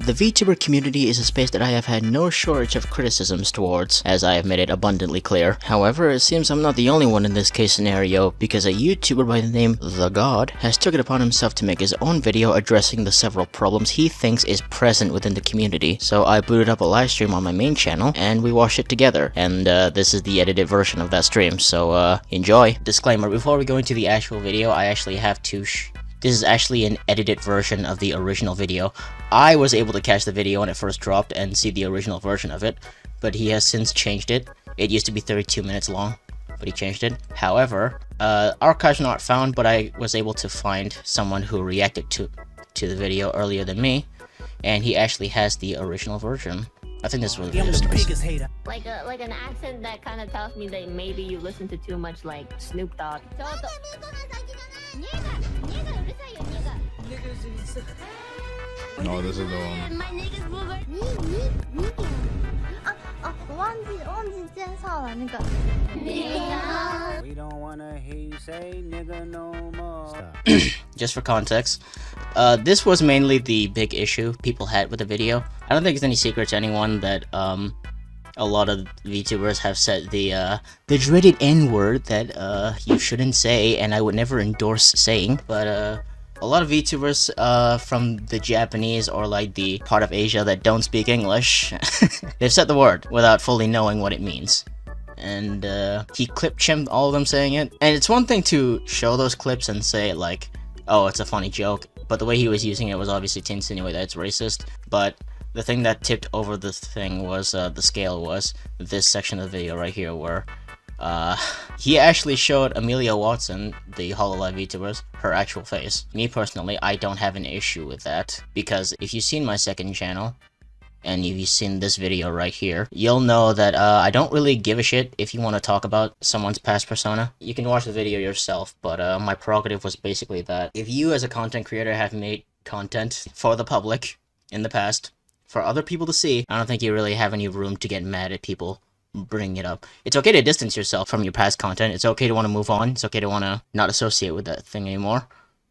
The VTuber community is a space that I have had no shortage of criticisms towards, as I have made it abundantly clear. However, it seems I'm not the only one in this case scenario, because a YouTuber by the name TheGawd has took it upon himself to make his own video addressing the several problems he thinks is present within the community. So I booted up a live stream on my main channel, and we watched it together, and this is the edited version of that stream, so enjoy. Disclaimer, before we go into the actual video, I actually have to this is actually an edited version of the original video. I was able to catch the video when it first dropped and see the original version of it, but he has since changed it. It used to be 32 minutes long, but he changed it. However, archives not found, but I was able to find someone who reacted to the video earlier than me, and he actually has the original version. I think this was really interesting. Like an accent that kind of tells me that maybe you listen to too much like Snoop Dogg. No, this is the one. My niggas booger. We don't wanna hear you say nigga no more. Stop. Just for context, this was mainly the big issue people had with the video. I don't think it's any secret to anyone that a lot of VTubers have said the dreaded N-word that you shouldn't say, and I would never endorse saying. But a lot of VTubers from the Japanese or like the part of Asia that don't speak English, they've said the word without fully knowing what it means. And he clip-chimped all of them saying it. And it's one thing to show those clips and say like, oh, it's a funny joke, but the way he was using it was obviously to insinuate that it's racist. But the thing that tipped over the thing was, the scale was this section of the video right here, where he actually showed Amelia Watson, the HoloLive VTubers, her actual face. Me personally, I don't have an issue with that, because if you've seen my second channel, and if you've seen this video right here, you'll know that I don't really give a shit if you want to talk about someone's past persona. You can watch the video yourself, but my prerogative was basically that if you as a content creator have made content for the public in the past, for other people to see, I don't think you really have any room to get mad at people bringing it up. It's okay to distance yourself from your past content. It's okay to want to move on. It's okay to want to not associate with that thing anymore.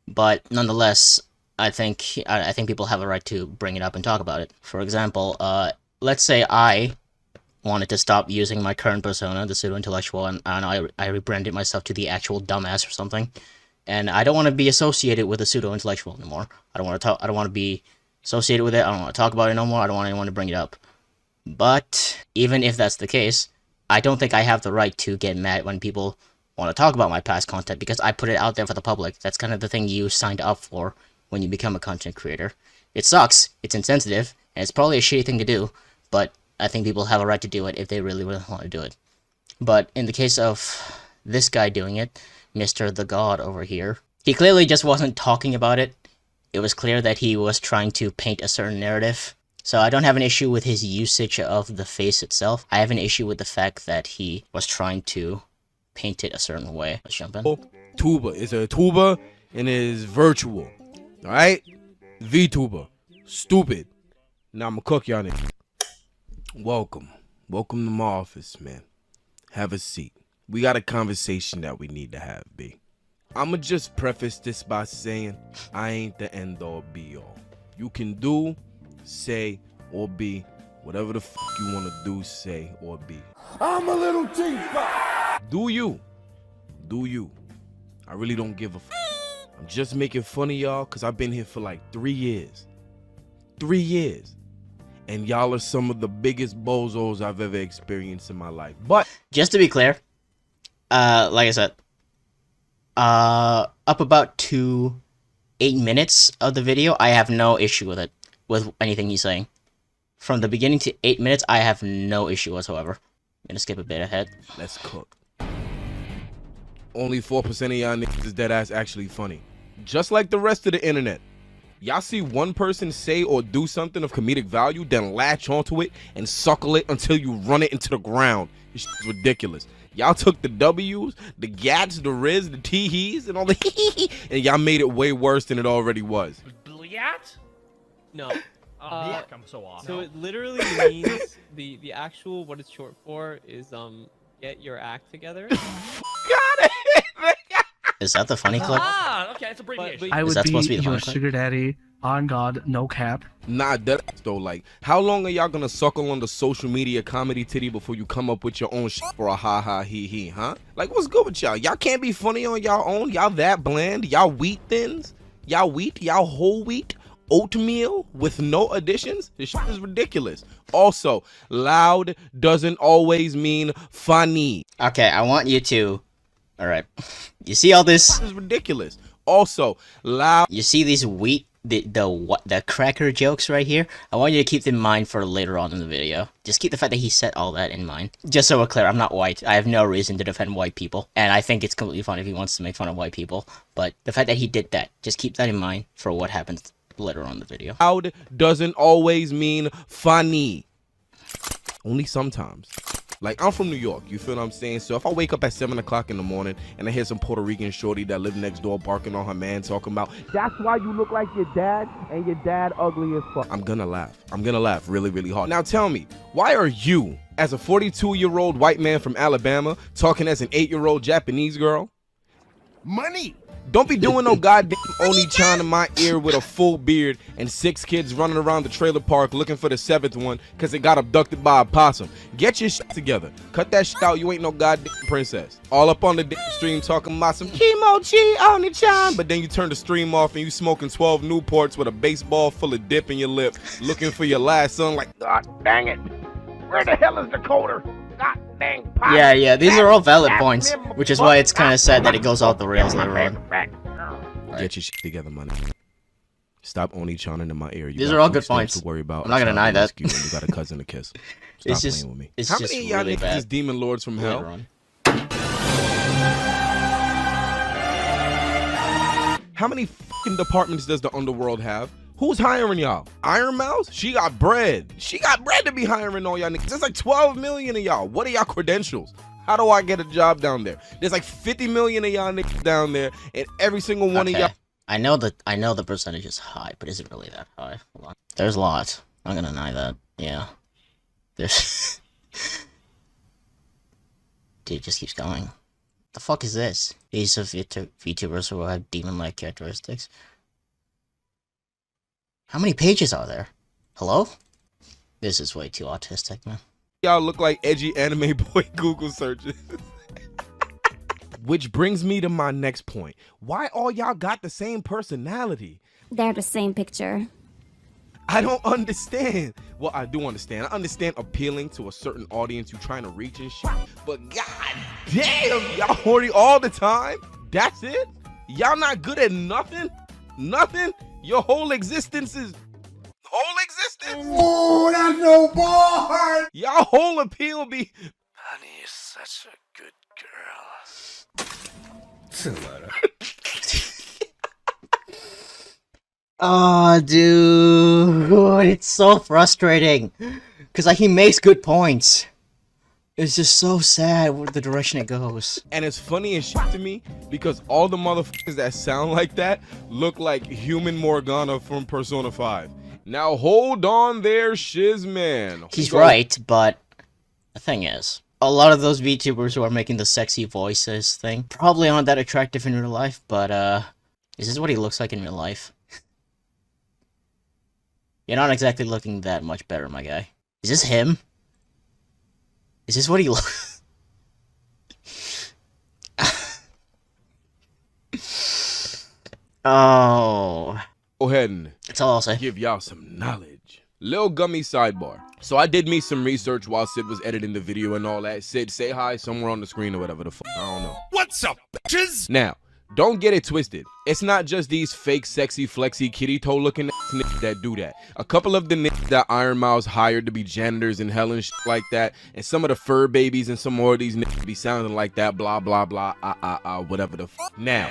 But nonetheless, I think people have a right to bring it up and talk about it. For example, let's say I wanted to stop using my current persona, the pseudo-intellectual, and I rebranded myself to the actual dumbass or something, and I don't want to be associated with the pseudo-intellectual anymore. I don't want to be associated with it. I don't want to talk about it no more. I don't want anyone to bring it up. But even if that's the case, I don't think I have the right to get mad when people want to talk about my past content, because I put it out there for the public. That's kind of the thing you signed up for when you become a content creator. It sucks, it's insensitive, and it's probably a shitty thing to do, but I think people have a right to do it if they really want to do it. But in the case of this guy doing it, Mr. TheGawd over here, he clearly just wasn't talking about it. It was clear that he was trying to paint a certain narrative. So I don't have an issue with his usage of the face itself. I have an issue with the fact that he was trying to paint it a certain way. Let's jump in. Tuber is a tuber and it is virtual. Alright? VTuber. Stupid. Now I'ma cook y'all niggas. Welcome. Welcome to my office, man. Have a seat. We got a conversation that we need to have, B. I'ma just preface this by saying I ain't the end all be all. You can do, say, or be whatever the f you wanna do, say, or be. I'm a little teapot. Do you. Do you. I really don't give a f. I'm just making fun of y'all because I've been here for like 3 years. 3 years. And y'all are some of the biggest bozos I've ever experienced in my life. But just to be clear, like I said, up about to 8 minutes of the video, I have no issue with it, with anything he's saying. From the beginning to 8 minutes, I have no issue whatsoever. I'm gonna skip a bit ahead. Let's cook. Only 4% of y'all niggas is deadass actually funny. Just like the rest of the internet. Y'all see one person say or do something of comedic value, then latch onto it and suckle it until you run it into the ground. This shit's ridiculous. Y'all took the W's, the gats, the riz, the tee-hees, and all the hee-hee-hee, and y'all made it way worse than it already was. Bliat? No. I'm so off. So it literally means the actual what it's short for is get your act together. Got it. Is that the funny clip? Ah, okay, it's abbreviation. I Is would that be supposed to be the your funny clip? sugar daddy, on God, no cap. Nah, that though. Like, how long are y'all gonna suckle on the social media comedy titty before you come up with your own shit for a ha ha he he, huh? Like, what's good with y'all? Y'all can't be funny on y'all own. Y'all that bland. Y'all wheat thins. Y'all wheat. Y'all whole wheat. Oatmeal with no additions. This shit is ridiculous. Also, loud doesn't always mean funny. Okay, I want you to. All right, you see all this? This is ridiculous. Also, loud. You see these the cracker jokes right here? I want you to keep them in mind for later on in the video. Just keep the fact that he said all that in mind. Just so we're clear, I'm not white. I have no reason to defend white people. And I think it's completely fine if he wants to make fun of white people. But the fact that he did that, just keep that in mind for what happens later on in the video. Loud doesn't always mean funny. Only sometimes. Like, I'm from New York, you feel what I'm saying? So if I wake up at 7 o'clock in the morning and I hear some Puerto Rican shorty that live next door barking on her man talking about, that's why you look like your dad and your dad ugly as fuck, I'm gonna laugh. I'm gonna laugh really, really hard. Now tell me, why are you, as a 42-year-old white man from Alabama, talking as an 8-year-old Japanese girl? Money! Don't be doing no goddamn Oni-chan in my ear with a full beard and 6 kids running around the trailer park looking for the 7th one because it got abducted by a possum. Get your shit together. Cut that shit out. You ain't no goddamn princess. All up on the damn stream talking about some kimochi Oni-chan, but then you turn the stream off and you smoking 12 Newports with a baseball full of dip in your lip looking for your last son like, God dang it. Where the hell is the coder? God dang. Yeah, these are all valid points, which is why it's kind of sad that it goes off the rails later on. Get your shit together, man. Stop Oni-chaning in my ear. You These got are all food good stamps points. to worry about. I'm not gonna deny that. You got a cousin to kiss. Stop playing with me. It's How just many of y'all really niggas bad is demon lords from later hell? on. How many fucking departments does the underworld have? Who's hiring y'all? Iron Mouse? She got bread. She got bread to be hiring all y'all niggas. There's like 12 million of y'all. What are y'all credentials? How do I get a job down there? There's like 50 million of y'all niggas down there, and every single one of y'all. I know the percentage is high, but is it really that high? Hold on. There's a lot. I'm gonna deny that. Yeah. There's Dude, it just keeps going. The fuck is this? These are VTubers who have demon-like characteristics. How many pages are there? Hello? This is way too autistic, man. Y'all look like edgy anime boy Google searches. Which brings me to my next point. Why all y'all got the same personality? They're the same picture. I don't understand. Well, I do understand. I understand appealing to a certain audience you trying to reach and shit. But god damn, y'all horny all the time? That's it? Y'all not good at nothing? Nothing? Your whole existence is... Whole existence? Oh, that's no boy! Y'all whole appeal be... Honey, you're such a good girl. Oh, dude, it's so frustrating. Cause like he makes good points. It's just so sad with the direction it goes. And it's funny as shit to me because all the motherfuckers that sound like that look like human Morgana from Persona 5. Now hold on there, shiz man. He's right, but the thing is, a lot of those VTubers who are making the sexy voices thing probably aren't that attractive in real life, but is this what he looks like in real life? You're not exactly looking that much better, my guy. Is this him? Is this what he looks? Oh. Go ahead and That's all I'll say. give y'all some knowledge. Lil Gummy sidebar. So I did me some research while Sid was editing the video and all that. Sid, say hi somewhere on the screen or whatever the fuck. I don't know. What's up, bitches? Now, don't get it twisted. It's not just these fake, sexy, flexy, kitty toe looking niggas that do that. A couple of the niggas that Iron Mouse hired to be janitors in hell and shit like that, and some of the fur babies and some more of these niggas be sounding like that, blah, blah, blah, whatever the fuck. Now,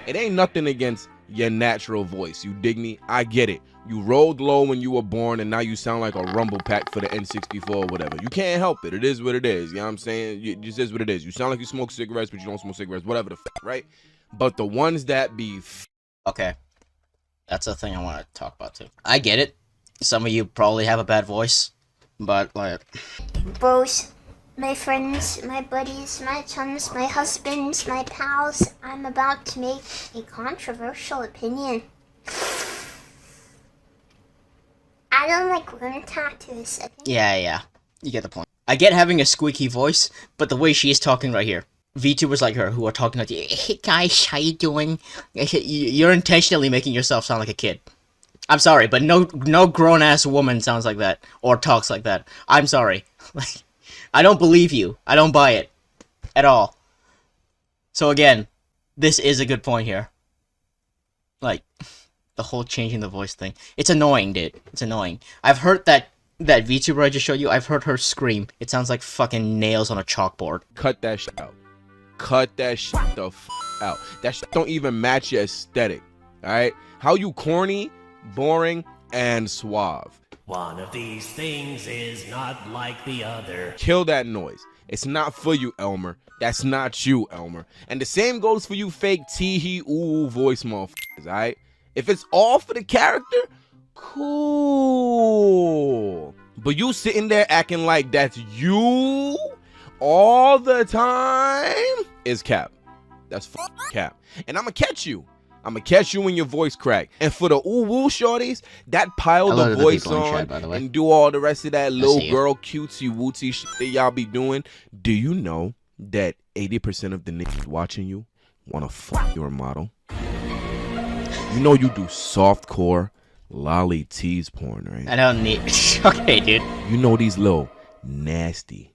it ain't nothing against your natural voice. You dig me? I get it. You rolled low when you were born, and now you sound like a rumble pack for the N64 or whatever. You can't help it. It is what it is. You know what I'm saying? It just is what it is. You sound like you smoke cigarettes, but you don't smoke cigarettes. Whatever the fuck, right? But the ones that be... Okay. That's a thing I want to talk about, too. I get it. Some of you probably have a bad voice, but, like... Bros, my friends, my buddies, my chums, my husbands, my pals, I'm about to make a controversial opinion. I I don't like women tattoos. I think Yeah. You get the point. I get having a squeaky voice, but the way she is talking right here. VTubers like her who are talking like, hey guys, how you doing? You're intentionally making yourself sound like a kid. I'm sorry, but no grown-ass woman sounds like that, or talks like that. I'm sorry. Like, I don't believe you. I don't buy it. At all. So again, this is a good point here. Like, the whole changing the voice thing. It's annoying, dude. It's annoying. I've heard that VTuber I just showed you, I've heard her scream. It sounds like fucking nails on a chalkboard. Cut that shit out. Cut that shit the f out. That shit don't even match your aesthetic. Alright? How you corny, boring, and suave. One of these things is not like the other. Kill that noise. It's not for you, Elmer. That's not you, Elmer. And the same goes for you fake tee-hee ooh voice motherfuckers, alright? If it's all for the character, cool. But you sitting there acting like that's you all the time is cap. That's cap. And I'ma catch you. I'ma catch you when your voice crack. And for the ooh woo shorties, that pile the voice on chat, and do all the rest of that little girl cutesy wootsy shit that y'all be doing. Do you know that 80% of the niggas watching you wanna fuck your model? You know you do softcore lolly tease porn, right? I don't need... Okay, dude. You know these little nasty,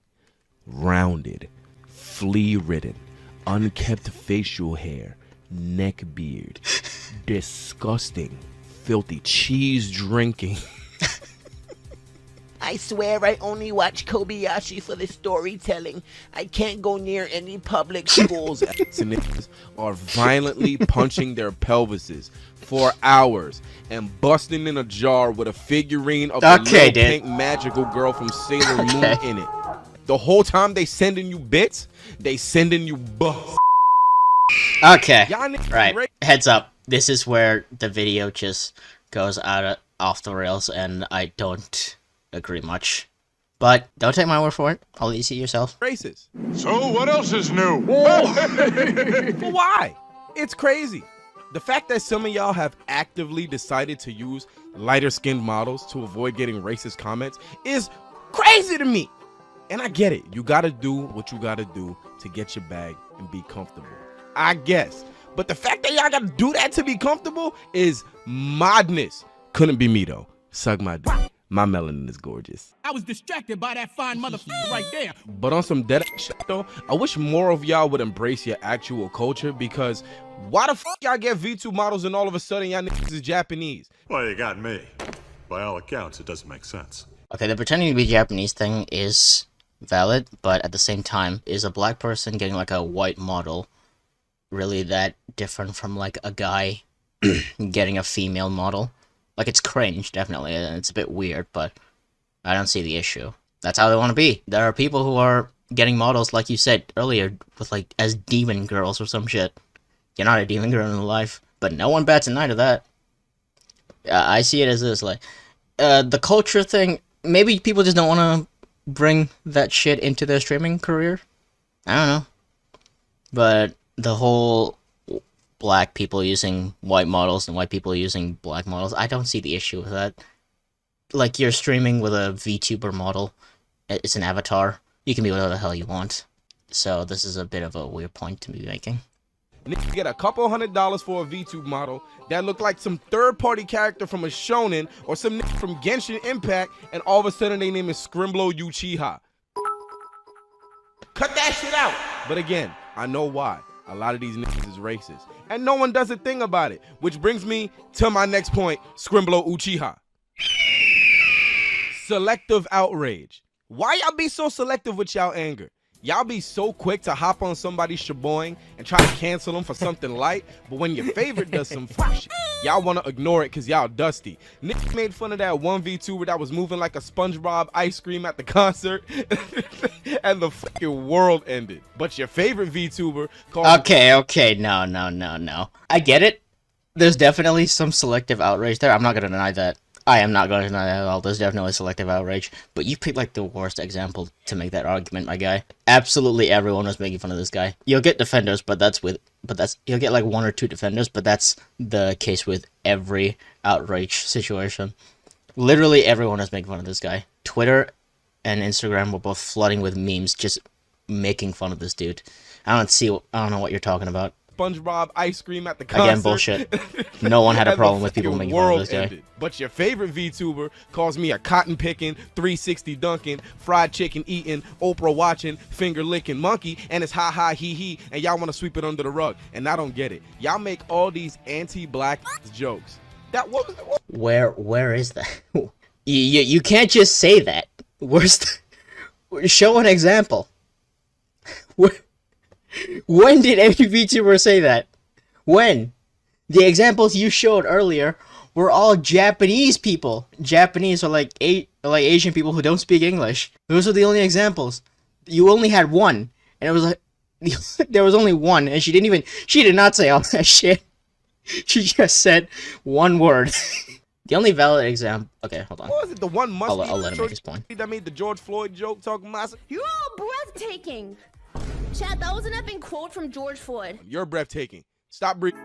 rounded, flea-ridden, unkept facial hair, neck beard, disgusting, filthy, cheese-drinking. I swear I only watch Kobayashi for the storytelling. I can't go near any public schools. Are violently punching their pelvises for hours and busting in a jar with a figurine of the little pink magical girl from Sailor Moon in it. The whole time they sending you bits, they sending you buffs. Okay, right. Heads up. This is where the video just goes off the rails, and I don't agree much. But don't take my word for it. I'll let you see yourself. Racist. So what else is new? But why? It's crazy. The fact that some of y'all have actively decided to use lighter skinned models to avoid getting racist comments is crazy to me. And I get it. You gotta do what you gotta do to get your bag and be comfortable. I guess. But the fact that y'all gotta do that to be comfortable is madness. Couldn't be me though. Suck my dick. My melanin is gorgeous. I was distracted by that fine motherfucker right there. But on some dead shit though, I wish more of y'all would embrace your actual culture, because why the fuck y'all get V2 models and all of a sudden y'all niggas is Japanese? Well, you got me. By all accounts, it doesn't make sense. Okay, the pretending to be Japanese thing is valid, but at the same time, is a black person getting like a white model really that different from like a guy getting a female model? Like, it's cringe, definitely, and it's a bit weird, but I don't see the issue. That's how they want to be. There are people who are getting models, like you said earlier, with like, as demon girls or some shit. You're not a demon girl in real life, but no one bats an eye to that. I see it as this, like, the culture thing, maybe people just don't want to bring that shit into their streaming career? I don't know. But the whole black people using white models and white people using black models, I don't see the issue with that. Like, you're streaming with a VTuber model, it's an avatar, you can be whatever the hell you want. So this is a bit of a weird point to be making. Niggas get a couple $100 for a VTube model that look like some third-party character from a shonen or some nigga from Genshin Impact, and all of a sudden they name is Scrimblow Uchiha. Cut that shit out! But again, I know why. A lot of these niggas is racist, and no one does a thing about it, which brings me to my next point, Scrimblow Uchiha. Selective outrage. Why y'all be so selective with y'all anger? Y'all be so quick to hop on somebody's shaboing and try to cancel them for something light, but when your favorite does some fuck shit, y'all want to ignore it because y'all dusty. Nick made fun of that one VTuber that was moving like a SpongeBob ice cream at the concert, and the fucking world ended. But your favorite VTuber called... Okay, no. I get it. There's definitely some selective outrage there. I'm not going to deny that. I am not going to deny that at all. There's definitely selective outrage. But you picked like the worst example to make that argument, my guy. Absolutely everyone was making fun of this guy. You'll get defenders, you'll get like 1 or 2 defenders, but that's the case with every outrage situation. Literally everyone was making fun of this guy. Twitter and Instagram were both flooding with memes just making fun of this dude. I don't know what you're talking about. SpongeBob ice cream at the concert. Again, bullshit. No one had a problem with people making fun of this guy. Ended. But your favorite VTuber calls me a cotton picking, 360 dunking, fried chicken eating, Oprah watching, finger licking monkey, and it's ha ha he he, and y'all want to sweep it under the rug. And I don't get it. Y'all make all these anti-black jokes. That what was that? Where is that? you can't just say that. Show an example. When did any VTuber say that? When? The examples you showed earlier were all Japanese people. Japanese are like Asian people who don't speak English. Those are the only examples. You only had one, and it was like there was only one, and she did not say all that shit. She just said one word. The only valid example. Okay, hold on. What was it? The one musty I'll let him make his point. That made the George Floyd joke talking about. You're all breathtaking. Chad, that was an effing quote from George Floyd. You're breathtaking. Stop breathing.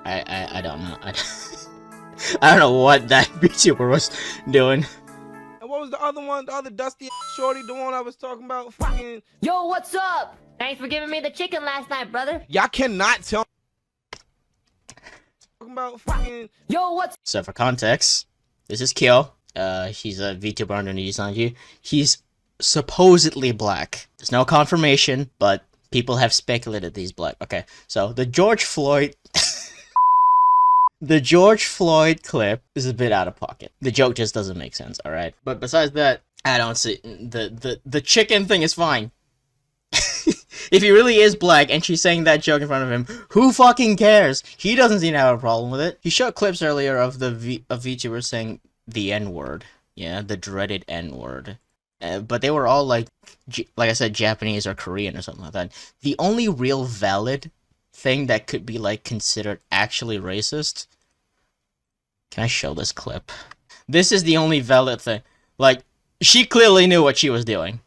I don't know. I don't know what that VTuber was doing. And what was the other one? The other dusty shorty, the one I was talking about? Fucking. Yo, what's up? Thanks for giving me the chicken last night, brother. Y'all cannot tell. Talking about fucking. Yo, what's. So for context, this is Kyo. He's a VTuber underneath Sanji. He's supposedly black. There's no confirmation, but people have speculated that he's black. Okay, so the George Floyd clip is a bit out of pocket. The joke just doesn't make sense, alright? But besides that, I don't see the chicken thing is fine. If he really is black and she's saying that joke in front of him, who fucking cares? He doesn't seem to have a problem with it. He showed clips earlier of VTubers saying the N-word. Yeah, the dreaded N-word. But they were all like I said, Japanese or Korean or something like that. The only real valid thing that could be like considered actually racist. Can I show this clip? This is the only valid thing. Like, she clearly knew what she was doing.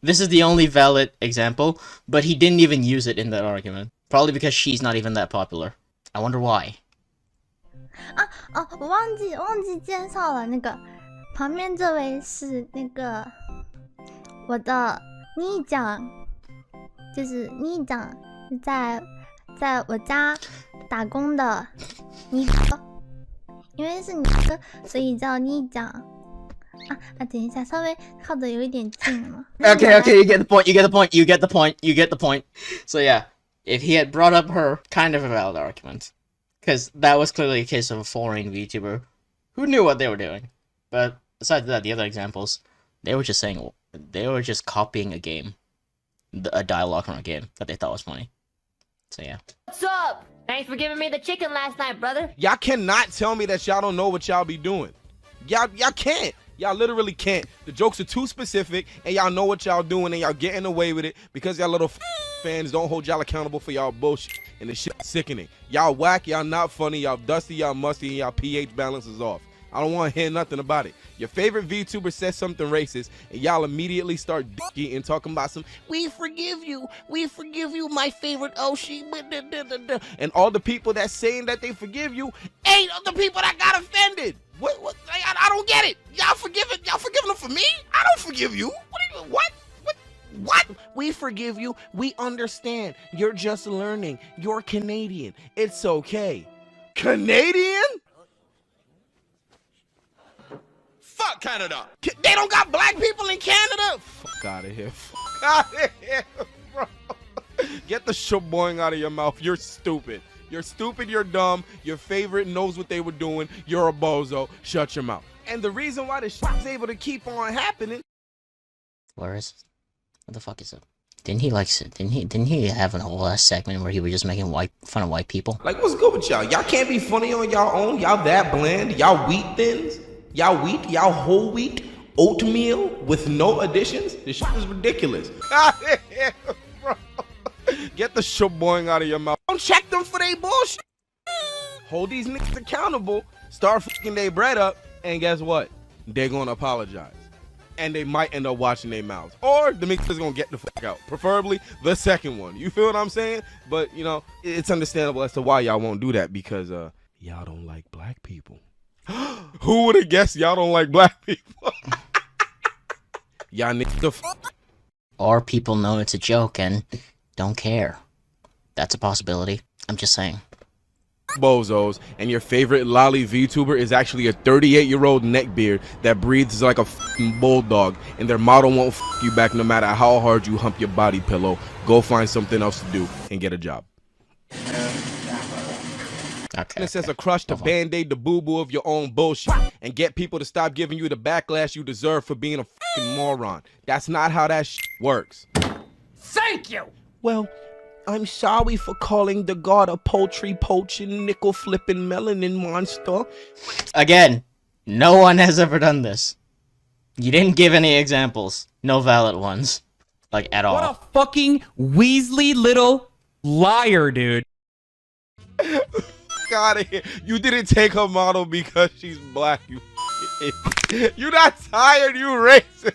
This is the only valid example, but he didn't even use it in that argument. Probably because she's not even that popular. I wonder why. 我忘记介绍了，那个旁边这位是那个我的妮酱，就是妮酱在我家打工的妮哥，因为是妮哥，所以叫妮酱。等一下，稍微靠得有一点近了。Okay, you get the point. So yeah, if he had brought up her, kind of a valid argument. Because that was clearly a case of a foreign VTuber who knew what they were doing. But besides that, the other examples, they were just copying a game. A dialogue from a game that they thought was funny. So yeah. What's up? Thanks for giving me the chicken last night, brother. Y'all cannot tell me that y'all don't know what y'all be doing. Y'all can't. Y'all literally can't. The jokes are too specific, and y'all know what y'all doing, and y'all getting away with it because y'all little fans don't hold y'all accountable for y'all bullshit, and the shit sickening. Y'all whack, y'all not funny, y'all dusty, y'all musty, and y'all pH balance is off. I don't want to hear nothing about it. Your favorite VTuber says something racist, and y'all immediately start dicky and talking about some, we forgive you, my favorite Oshi, and all the people that's saying that they forgive you ain't the people that got offended. What? I don't get it. Y'all forgiving them for me? I don't forgive you. What? We forgive you. We understand. You're just learning. You're Canadian. It's okay. Canadian? Fuck Canada. They don't got black people in Canada. Fuck out of here. Fuck out of here, bro. Get the shit boing out of your mouth. You're stupid. You're stupid, you're dumb, your favorite knows what they were doing, you're a bozo, shut your mouth. And the reason why this shit is able to keep on happening. Where is it? What the fuck is it? Didn't he have a whole ass segment where he was just making fun of white people? Like, what's good with y'all? Y'all can't be funny on y'all own? Y'all that bland? Y'all wheat thins? Y'all whole wheat? Oatmeal with no additions? This shit is ridiculous. Get the shit boing out of your mouth. Don't check them for their bullshit. Hold these niggas accountable, start fucking their bread up, and guess what? They're gonna apologize. And they might end up watching their mouths. Or the niggas gonna get the fuck out. Preferably the second one. You feel what I'm saying? But, you know, it's understandable as to why y'all won't do that because y'all don't like black people. Who would have guessed y'all don't like black people? Y'all need the Or people know it's a joke and don't care. That's a possibility. I'm just saying. bozos, and your favorite lolly VTuber is actually a 38-year-old neckbeard that breathes like a f***ing bulldog, and their model won't f*** you back no matter how hard you hump your body pillow. Go find something else to do and get a job. Okay. This has a crush to band-aid the boo-boo of your own bullshit and get people to stop giving you the backlash you deserve for being a f***ing moron. That's not how that shit works. Thank you! Well, I'm sorry for calling TheGawd a poultry poaching, nickel flipping melanin monster. Again, no one has ever done this. You didn't give any examples. No valid ones. Like, at all. What a fucking Weasley little liar, dude. Out of here. You didn't take her model because she's black, you You're not tired, you racist.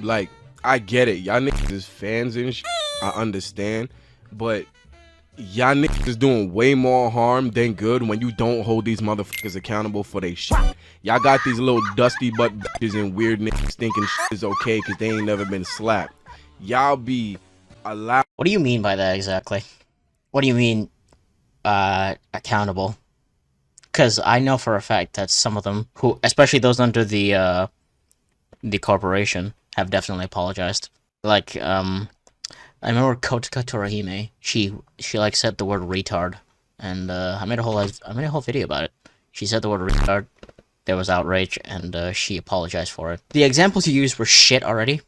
Like, I get it. Y'all niggas is fans and shit. I understand. But y'all niggas is doing way more harm than good when you don't hold these motherfuckers accountable for their shit. Y'all got these little dusty butt bitches and weird niggas thinking shit is okay because they ain't never been slapped. Y'all be allowed. What do you mean by that exactly? What do you mean, accountable? Because I know for a fact that some of them, who, especially those under the corporation, have definitely apologized. Like, I remember Kotaka Torahime. She like said the word retard, and I made a whole video about it. She said the word retard. There was outrage, and she apologized for it. The examples you used were shit already,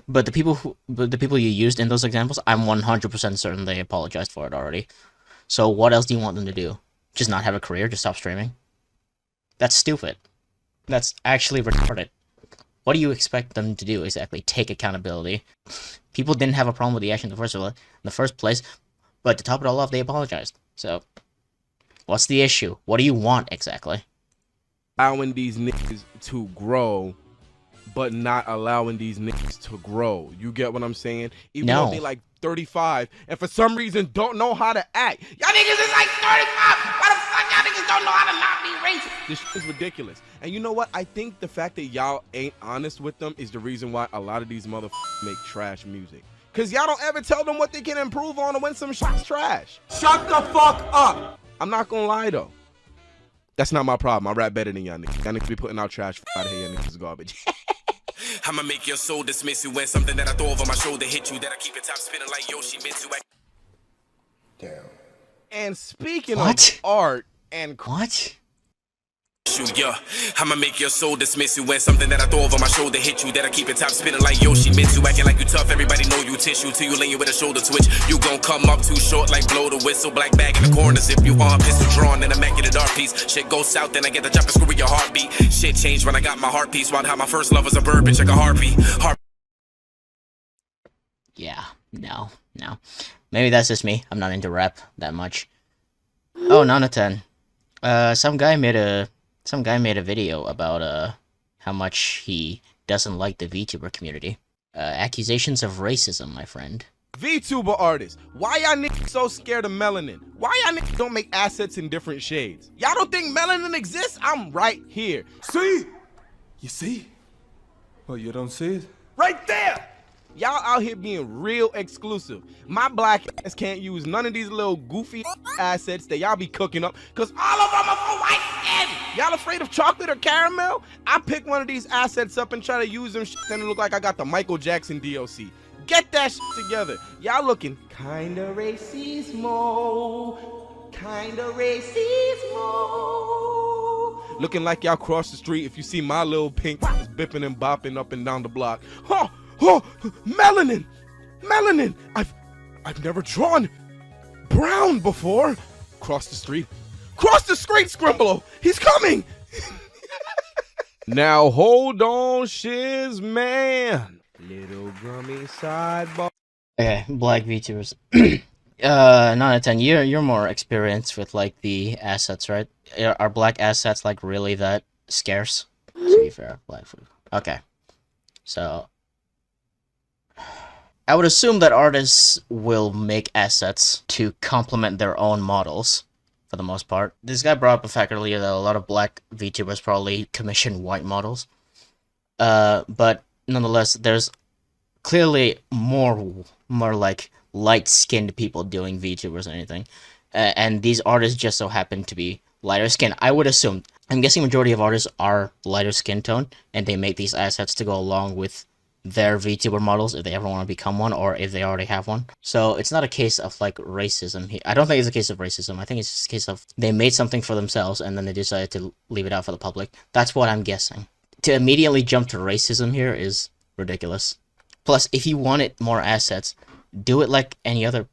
but the people you used in those examples, I'm 100% certain they apologized for it already. So what else do you want them to do? Just not have a career? Just stop streaming? That's stupid. That's actually retarded. What do you expect them to do exactly? Take accountability. People didn't have a problem with the action in the first place, but to top it all off, they apologized. So, what's the issue? What do you want exactly? Allowing these niggas to grow, but not allowing these niggas to grow. You get what I'm saying? Even though they like 35, and for some reason don't know how to act. Y'all niggas is like 35! Why the fuck y'all niggas don't know how to not be racist? This shit is ridiculous. And you know what? I think the fact that y'all ain't honest with them is the reason why a lot of these motherfuckers make trash music. Cause y'all don't ever tell them what they can improve on or when some shit's trash. Shut the fuck up! I'm not gonna lie though. That's not my problem. I rap better than y'all niggas. Y'all niggas be putting out trash out of here. Y'all niggas is garbage. I'ma make your soul dismiss you when something that I throw over my shoulder hit you, that I keep it top spinning like Yoshi Mitsu. Damn. And speaking of art and what? Yeah, I'ma make your soul dismiss you when something that I throw over my shoulder hit you, that I keep it top spinning like Yoshi Mitsu. Acting like you tough, everybody know you tissue till you lay you with a shoulder twitch. You gon' come up too short like blow the whistle. Black bag in the corner, zip you on, pistol drawn, and immaculate art piece. Shit goes south, then I get the chop and screw with your heartbeat. Shit changed when I got my heart piece. Wild how my first love was a bird, bitch, like a harpy. Yeah, no. Maybe that's just me. I'm not into rap that much. Oh, Nanatan. Some guy made a video about how much he doesn't like the VTuber community. Accusations of racism, my friend. VTuber artists, why y'all niggas so scared of melanin? Why y'all niggas don't make assets in different shades? Y'all don't think melanin exists? I'm right here. See? You see? Oh, you don't see it? Right there! Y'all out here being real exclusive. My black ass can't use none of these little goofy assets that y'all be cooking up, cause all of them are for white skin. Y'all afraid of chocolate or caramel? I pick one of these assets up and try to use them and it look like I got the Michael Jackson DLC. Get that shit together. Y'all looking kinda racismo, kinda racismo. Looking like y'all cross the street if you see my little pink is bipping and bopping up and down the block. Oh, melanin! Melanin! I've never drawn brown before. Cross the street. Cross the street, Scrimblow! He's coming! Now hold on, shiz man. Little gummy sidebar. Okay, black VTubers. 9 out of 10. You're more experienced with like the assets, right? Are black assets like really that scarce? To be fair, black food. Okay, so I would assume that artists will make assets to complement their own models. for the most part. This guy brought up a fact earlier that a lot of black VTubers probably commission white models. But nonetheless, there's clearly more like light-skinned people doing VTubers or anything. And these artists just so happen to be lighter skin. I would assume. I'm guessing majority of artists are lighter skin tone, and they make these assets to go along with their VTuber models if they ever want to become one, or if they already have one. So it's not a case of like racism here. I don't think it's a case of racism. I think it's just a case of they made something for themselves and then they decided to leave it out for the public. That's what I'm guessing. To immediately jump to racism here is ridiculous. Plus, if you wanted more assets, do it like any other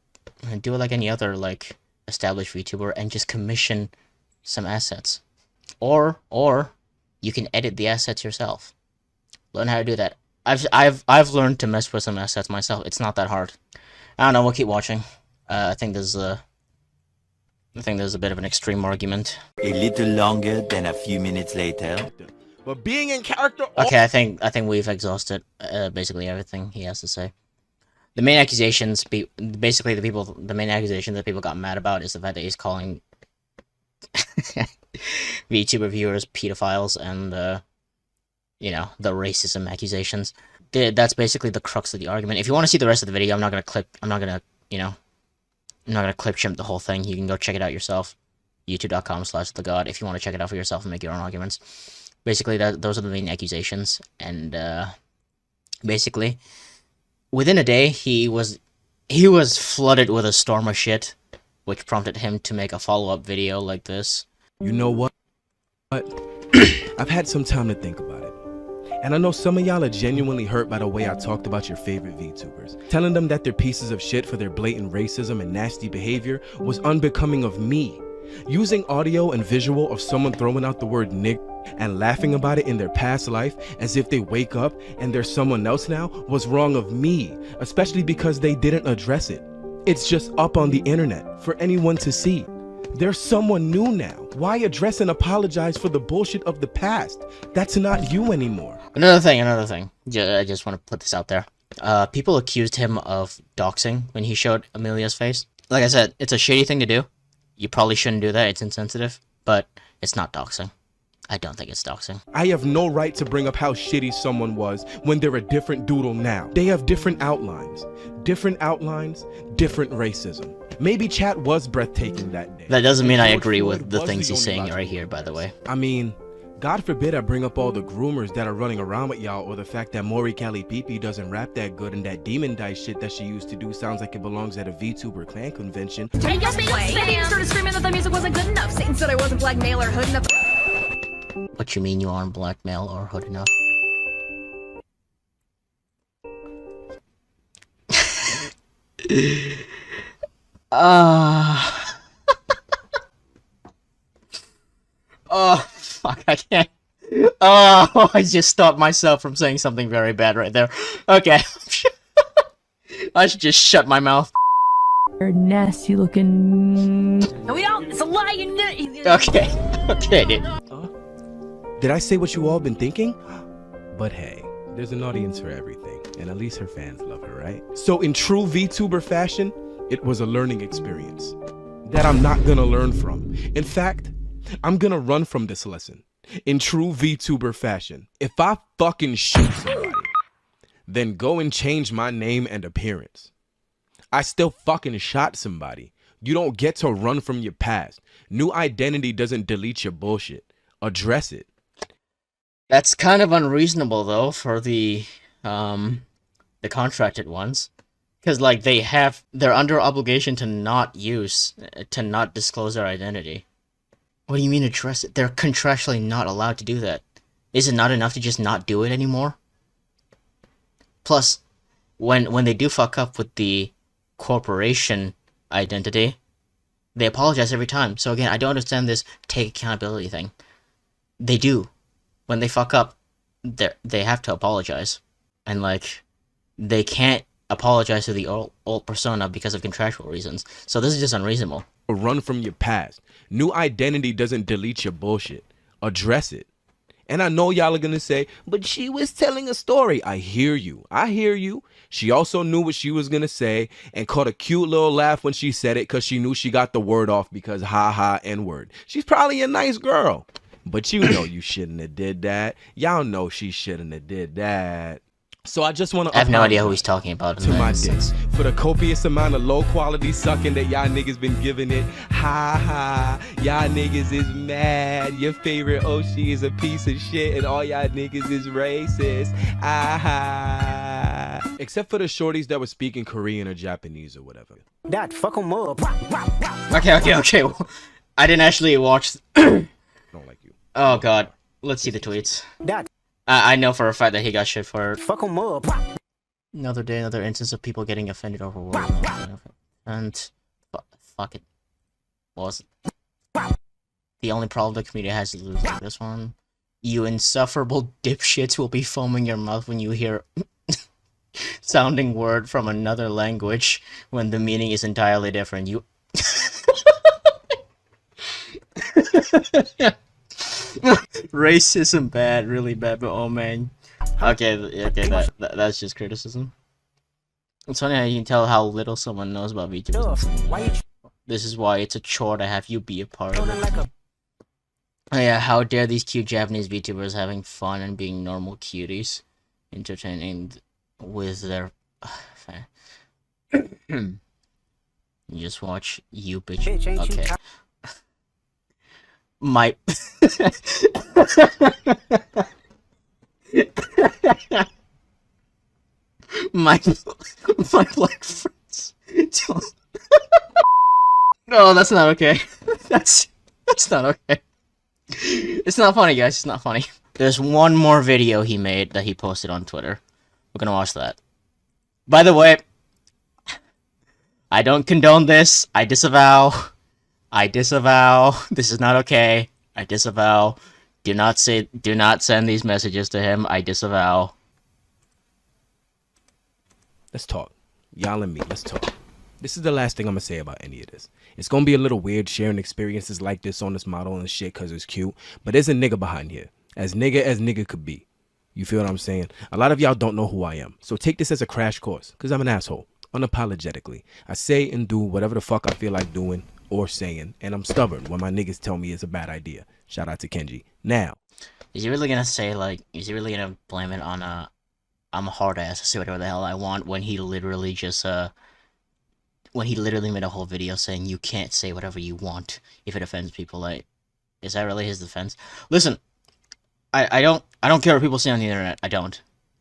like established VTuber and just commission some assets. Or you can edit the assets yourself. Learn how to do that. I've learned to mess with some assets myself. It's not that hard. I don't know. We'll keep watching. I think there's a bit of an extreme argument. A little longer than a few minutes later. But being in character. Okay, I think we've exhausted basically everything he has to say. The main accusations, the main accusation that people got mad about is the fact that he's calling VTuber viewers pedophiles and you know, the racism accusations. That's basically the crux of the argument. If you want to see the rest of the video, I'm not gonna clip shimp the whole thing. You can go check it out yourself. YouTube.com/TheGawd if you want to check it out for yourself and make your own arguments. Basically, those are the main accusations, and basically, within a day, he was flooded with a storm of shit, which prompted him to make a follow-up video like this. You know what? I've had some time to think about it. And I know some of y'all are genuinely hurt by the way I talked about your favorite VTubers. Telling them that they're pieces of shit for their blatant racism and nasty behavior was unbecoming of me. Using audio and visual of someone throwing out the word nigger and laughing about it in their past life as if they wake up and they're someone else now was wrong of me, especially because they didn't address it. It's just up on the internet for anyone to see. They're someone new now. Why address and apologize for the bullshit of the past? That's not you anymore. Another thing. I just want to put this out there. People accused him of doxing when he showed Amelia's face. Like I said, it's a shady thing to do. You probably shouldn't do that. It's insensitive. But it's not doxing. I don't think it's doxing. I have no right to bring up how shitty someone was when they're a different doodle now. They have different outlines. Different racism. Maybe chat was breathtaking that day. That doesn't mean I agree with the things he's saying right here, by the way. I mean, God forbid I bring up all the groomers that are running around with y'all, or the fact that Mori Cali Pipi doesn't rap that good and that demon dice shit that she used to do sounds like it belongs at a VTuber clan convention. Take us away. Satan started screaming that the music wasn't good enough. Satan said I wasn't black male or hood enough. What you mean you aren't black male or hood enough? Oh, fuck, I can't. Oh, I just stopped myself from saying something very bad right there. Okay. I should just shut my mouth. You're nasty looking. No, we don't. It's a lie. Okay, dude. Did I say what you all been thinking? But hey, there's an audience for everything, and at least her fans love her, right? So in true VTuber fashion, it was a learning experience that I'm not gonna learn from. In fact, I'm gonna run from this lesson. In true VTuber fashion, if I fucking shoot somebody, then go and change my name and appearance. I still fucking shot somebody. You don't get to run from your past. New identity doesn't delete your bullshit. Address it. That's kind of unreasonable though for the contracted ones. Because, like, they're under obligation to not disclose their identity. What do you mean address it? They're contractually not allowed to do that. Is it not enough to just not do it anymore? Plus, when they do fuck up with the corporation identity, they apologize every time. So again, I don't understand this take accountability thing. They do. When they fuck up, they have to apologize. And, like, they can't apologize to the old persona because of contractual reasons. So this is just unreasonable. Run from your past. New identity doesn't delete your bullshit. Address it. And I know y'all are gonna say, but she was telling a story. I hear you. She also knew what she was gonna say and caught a cute little laugh when she said it because she knew she got the word off because ha ha N-word. She's probably a nice girl. But you know you shouldn't have did that. Y'all know she shouldn't have did that. So I just want to I have no idea who he's talking about. To my dicks for the copious amount of low quality sucking that y'all niggas been giving it. Ha ha, y'all niggas is mad. Your favorite Oshi is a piece of shit and all y'all niggas is racist. Ah ha. Except for the shorties that were speaking Korean or Japanese or whatever. That fuck 'em up. Okay. I didn't actually watch. Don't like you. Oh god. Let's see the tweets. That. I know for a fact that he got shit for it. Fuck 'em up. Another day, another instance of people getting offended over words. And fuck it. Was the only problem the community has is losing this one. You insufferable dipshits will be foaming your mouth when you hear sounding word from another language when the meaning is entirely different. You racism bad, really bad, but oh man. Okay, that's just criticism. It's funny how you can tell how little someone knows about VTubers. This is why it's a chore to have you be a part of it. Oh yeah, how dare these cute Japanese VTubers having fun and being normal cuties, entertaining with their you just watch you bitch. Okay. My my black friends don't. No, that's not okay. That's not okay. It's not funny, guys. It's not funny. There's one more video he made that he posted on Twitter. We're gonna watch that. By the way, I don't condone this. I disavow. This is not okay. I disavow. Do not send these messages to him. I disavow. Let's talk. Y'all and me, let's talk. This is the last thing I'm gonna say about any of this. It's gonna be a little weird sharing experiences like this on this model and shit because it's cute, but there's a nigga behind here. As nigga could be. You feel what I'm saying? A lot of y'all don't know who I am. So take this as a crash course, because I'm an asshole. Unapologetically. I say and do whatever the fuck I feel like doing or saying, and I'm stubborn when my niggas tell me it's a bad idea. Shout out to Kenji. Now, is he really gonna say, like, is he really gonna blame it on I'm a hard ass, I say whatever the hell I want, when he literally just when he literally made a whole video saying you can't say whatever you want if it offends people? Like, is that really his defense? Listen, I don't care what people say on the internet.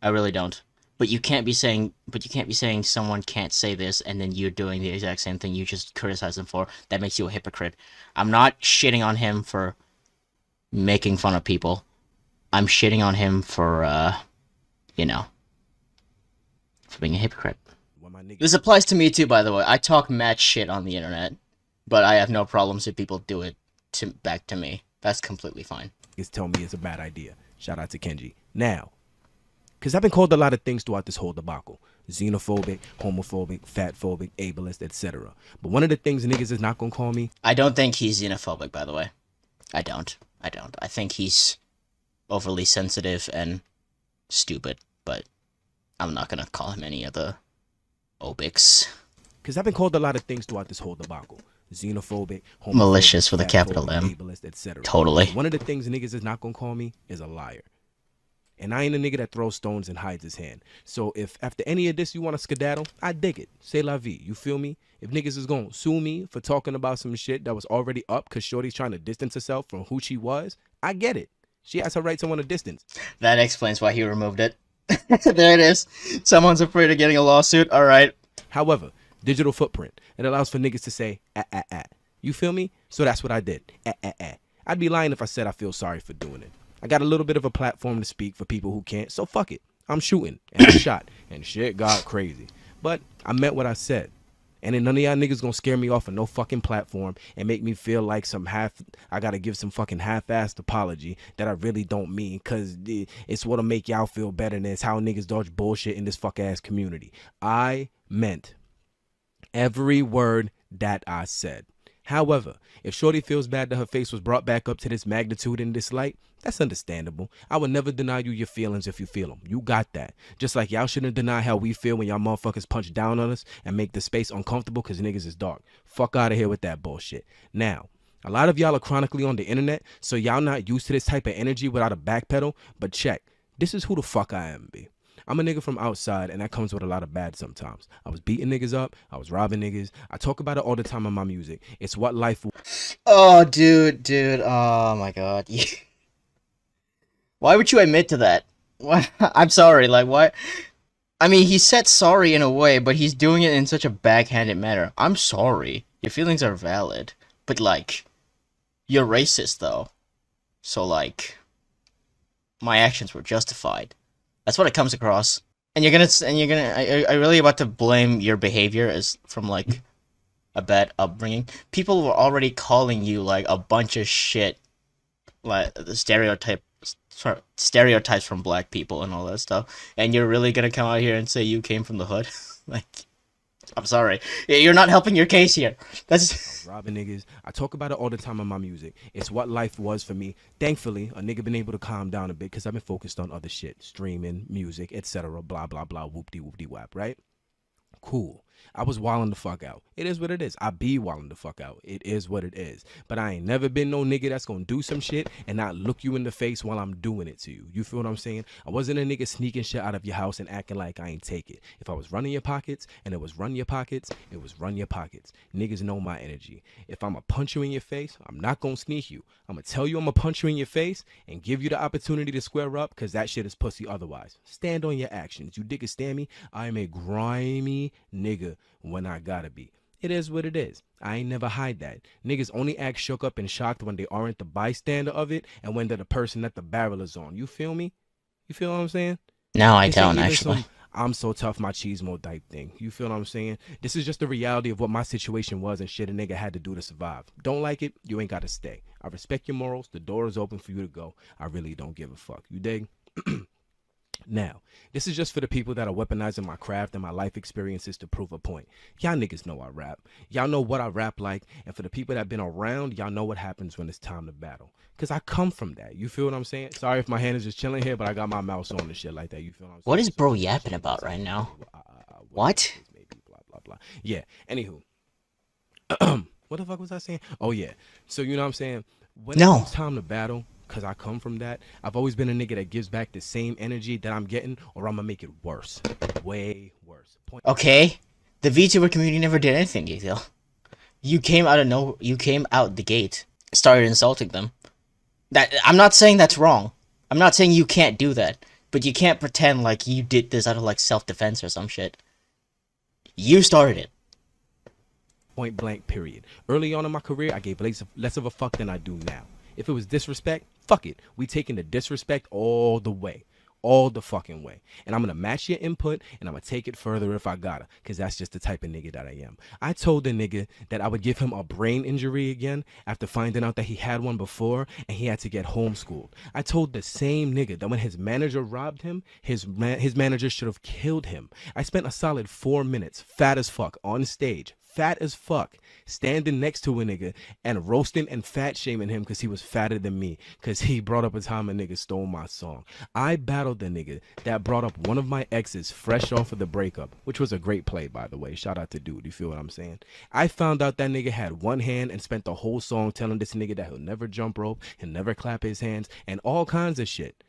I really don't. But you can't be saying someone can't say this and then you're doing the exact same thing you just criticized him for. That makes you a hypocrite. I'm not shitting on him for making fun of people. I'm shitting on him for you know, for being a hypocrite. This applies to me too, by the way. I talk mad shit on the internet, but I have no problems if people do it back to me. That's completely fine. Niggas tell me it's a bad idea. Shout out to Kenji. Now, because I've been called a lot of things throughout this whole debacle. Xenophobic, homophobic, fatphobic, ableist, etc. But one of the things niggas is not going to call me... I don't think he's xenophobic, by the way. I don't. I think he's overly sensitive and stupid, but I'm not going to call him any of the obics. Because I've been called a lot of things throughout this whole debacle. Xenophobic, homophobic, malicious with a capital M. Ableist, etc. Totally. One of the things niggas is not going to call me is a liar. And I ain't a nigga that throws stones and hides his hand. So if after any of this you want to skedaddle, I dig it. C'est la vie. You feel me? If niggas is going to sue me for talking about some shit that was already up because Shorty's trying to distance herself from who she was, I get it. She has her right to want a distance. That explains why he removed it. There it is. Someone's afraid of getting a lawsuit. All right. However, digital footprint. It allows for niggas to say, You feel me? So that's what I did. I'd be lying if I said I feel sorry for doing it. I got a little bit of a platform to speak for people who can't, so fuck it. I'm shooting, and I shot, and shit got crazy. But I meant what I said. And then none of y'all niggas gonna scare me off of no fucking platform and make me feel like I gotta give some fucking half-assed apology that I really don't mean, cause it's what'll make y'all feel better, and it's how niggas dodge bullshit in this fuck-ass community. I meant every word that I said. However, if Shorty feels bad that her face was brought back up to this magnitude and this light, that's understandable. I would never deny you your feelings if you feel them. You got that. Just like y'all shouldn't deny how we feel when y'all motherfuckers punch down on us and make the space uncomfortable because niggas is dark. Fuck out of here with that bullshit. Now, a lot of y'all are chronically on the internet, so y'all not used to this type of energy without a backpedal, but check. This is who the fuck I am, B. I'm a nigga from outside, and that comes with a lot of bad sometimes. I was beating niggas up. I was robbing niggas. I talk about it all the time in my music. It's what life... Oh, dude. Oh, my God. Why would you admit to that? Why? I'm sorry, like, why? I mean, he said sorry in a way, but he's doing it in such a backhanded manner. I'm sorry. Your feelings are valid. But, like, you're racist, though. So, like, my actions were justified. That's what it comes across. And you're gonna, are really about to blame your behavior as from, like, a bad upbringing? People were already calling you, like, a bunch of shit. Like, the stereotypes from black people and all that stuff. And you're really gonna come out here and say you came from the hood? Like, I'm sorry. You're not helping your case here. That's robbing niggas. I talk about it all the time in my music. It's what life was for me. Thankfully, a nigga been able to calm down a bit because I've been focused on other shit. Streaming, music, etc. Blah, blah, blah. Whoop-de-whoop-de-whap, right? Cool. I was wilding the fuck out. It is what it is. I be wilding the fuck out. It is what it is. But I ain't never been no nigga that's gonna do some shit and not look you in the face while I'm doing it to you. You feel what I'm saying? I wasn't a nigga sneaking shit out of your house and acting like I ain't take it. If I was running your pockets and it was run your pockets, it was run your pockets. Niggas know my energy. If I'ma punch you in your face, I'm not gonna sneak you. I'ma tell you I'ma punch you in your face and give you the opportunity to square up because that shit is pussy otherwise. Stand on your actions. You dig stand me? I am a grimy nigga when I gotta be. It is what it is. I ain't never hide that. Niggas only act shook up and shocked when they aren't the bystander of it and when they're the person that the barrel is on. You feel me? You feel what I'm saying? No, I don't, actually. I'm so tough, my cheesemo type thing. You feel what I'm saying? This is just the reality of what my situation was and shit a nigga had to do to survive. Don't like it? You ain't gotta stay. I respect your morals. The door is open for you to go. I really don't give a fuck. You dig? Now, this is just for the people that are weaponizing my craft and my life experiences to prove a point. Y'all niggas know I rap. Y'all know what I rap like. And for the people that been around, y'all know what happens when it's time to battle. Because I come from that. You feel what I'm saying? Sorry if my hand is just chilling here, but I got my mouse on and shit like that. You feel what I'm saying? What is bro yapping about right now? What? Maybe blah, blah, blah. Yeah, anywho. What the fuck was I saying? Oh, yeah. So, you know what I'm saying? When it's time to battle, because I come from that, I've always been a nigga that gives back the same energy that I'm getting, or I'm going to make it worse. Way worse. Okay. The VTuber community never did anything to you, though. You came out the gate, started insulting them. I'm not saying that's wrong. I'm not saying you can't do that. But you can't pretend like you did this out of, like, self-defense or some shit. You started it. Point blank, period. Early on in my career, I gave less of a fuck than I do now. If it was disrespect, fuck it. We taking the disrespect all the way. All the fucking way. And I'm going to match your input, and I'm going to take it further if I gotta, because that's just the type of nigga that I am. I told the nigga that I would give him a brain injury again after finding out that he had one before, and he had to get homeschooled. I told the same nigga that when his manager robbed him, his manager should have killed him. I spent a solid 4 minutes, fat as fuck, on stage, fat as fuck, standing next to a nigga and roasting and fat shaming him because he was fatter than me, because he brought up a time a nigga stole my song. I battled the nigga that brought up one of my exes fresh off of the breakup, which was a great play, by the way. Shout out to dude. You feel what I'm saying? I found out that nigga had one hand and spent the whole song telling this nigga that he'll never jump rope, he'll never clap his hands, and all kinds of shit.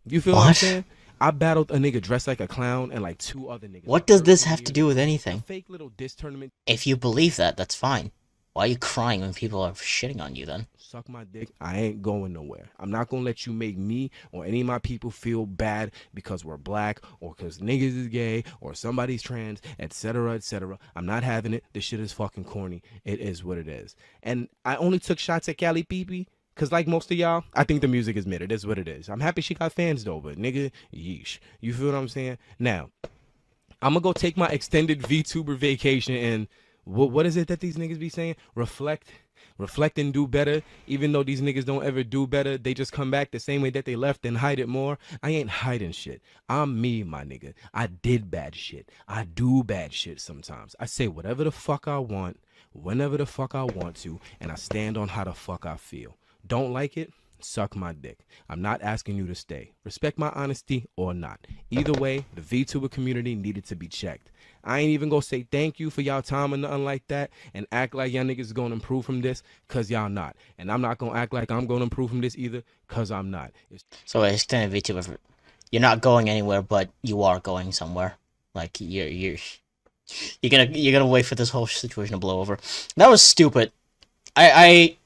You feel what I'm saying? I battled a nigga dressed like a clown and like 2 other niggas. What does this have to do with anything? Fake little diss tournament. If you believe that, that's fine. Why are you crying when people are shitting on you then? Suck my dick. I ain't going nowhere. I'm not gonna let you make me or any of my people feel bad because we're black or because niggas is gay or somebody's trans, etc., etc. I'm not having it. This shit is fucking corny. It is what it is. And I only took shots at Cali Pee because like most of y'all, I think the music is mid. It is what it is. I'm happy she got fans though, but nigga, yeesh. You feel what I'm saying? Now, I'm gonna go take my extended VTuber vacation and What is it that these niggas be saying? Reflect and do better. Even though these niggas don't ever do better, they just come back the same way that they left and hide it more. I ain't hiding shit. I'm me, my nigga. I did bad shit. I do bad shit sometimes. I say whatever the fuck I want, whenever the fuck I want to, and I stand on how the fuck I feel. Don't like it? Suck my dick. I'm not asking you to stay. Respect my honesty or not. Either way, the VTuber community needed to be checked. I ain't even gonna say thank you for y'all time or nothing like that and act like y'all niggas is gonna improve from this, cause y'all not. And I'm not gonna act like I'm gonna improve from this either, cause I'm not. So extended VTuber, you're not going anywhere, but you are going somewhere. Like you're gonna wait for this whole situation to blow over. That was stupid. I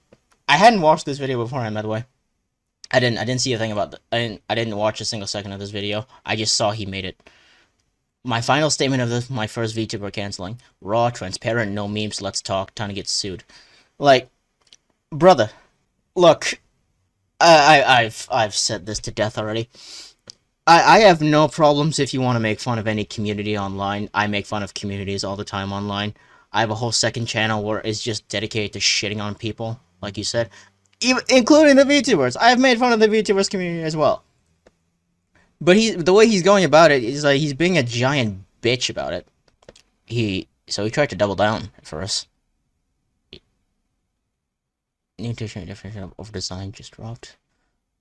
hadn't watched this video beforehand, by the way. I didn't see a thing about I didn't watch a single second of this video. I just saw he made it. My final statement of this, my first VTuber canceling. Raw, transparent, no memes, let's talk, time to get sued. Like, brother, look, I've said this to death already. I have no problems if you want to make fun of any community online. I make fun of communities all the time online. I have a whole second channel where it's just dedicated to shitting on people, like you said. Even, including the VTubers. I've made fun of the VTubers community as well. But the way he's going about it is like he's being a giant bitch about it. So he tried to double down at first. New definition of design just dropped.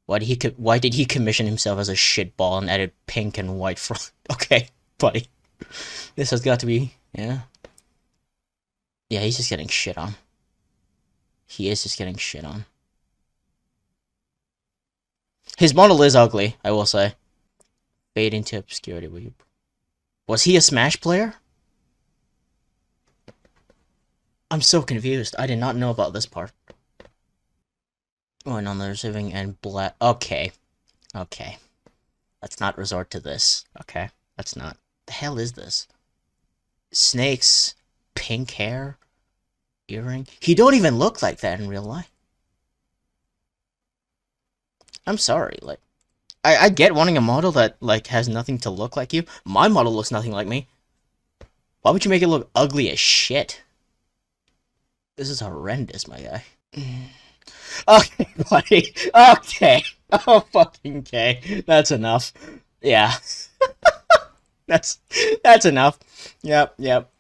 Why did he commission himself as a shitball and added pink and white front? Okay, buddy. This has got to be, yeah. Yeah, he's just getting shit on. He is just getting shit on. His model is ugly, I will say. Fade into obscurity. Was he a Smash player? I'm so confused. I did not know about this part. Going on the receiving end, black. Okay. Okay. Let's not resort to this. Okay. Let's not. The hell is this? Snakes, pink hair, earring. He don't even look like that in real life. I'm sorry, like. I get wanting a model that, like, has nothing to look like you. My model looks nothing like me. Why would you make it look ugly as shit? This is horrendous, my guy. Okay, buddy. Okay. Oh, fucking okay. That's enough. Yeah. That's enough. Yep.